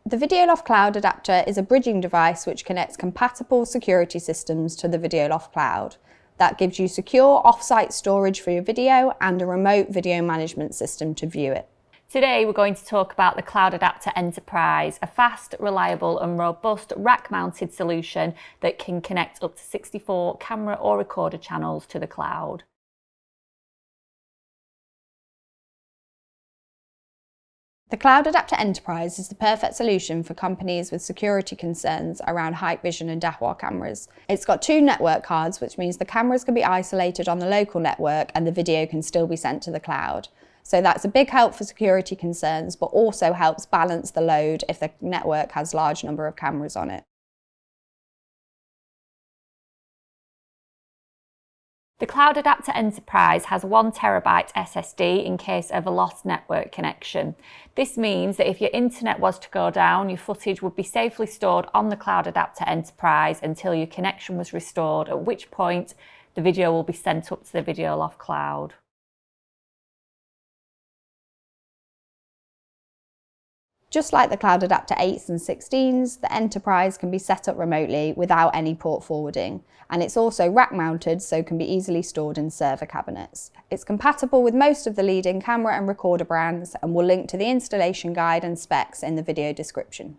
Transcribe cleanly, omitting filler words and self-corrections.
The Videoloft Cloud Adapter is a bridging device which connects compatible security systems to the Videoloft Cloud. That gives you secure off-site storage for your video and a remote video management system to view it. Today we're going to talk about the Cloud Adapter Enterprise, a fast, reliable and robust rack-mounted solution that can connect up to 64 camera or recorder channels to the cloud. The Cloud Adapter Enterprise is the perfect solution for companies with security concerns around Hikvision and Dahua cameras. It's got 2 network cards, which means the cameras can be isolated on the local network and the video can still be sent to the cloud. So that's a big help for security concerns, but also helps balance the load if the network has a large number of cameras on it. The Cloud Adapter Enterprise has 1 TB SSD in case of a lost network connection. This means that if your internet was to go down, your footage would be safely stored on the Cloud Adapter Enterprise until your connection was restored, at which point the video will be sent up to the Videoloft Cloud. Just like the Cloud Adapter 8s and 16s, the Enterprise can be set up remotely without any port forwarding, and it's also rack mounted so can be easily stored in server cabinets. It's compatible with most of the leading camera and recorder brands, and we'll link to the installation guide and specs in the video description.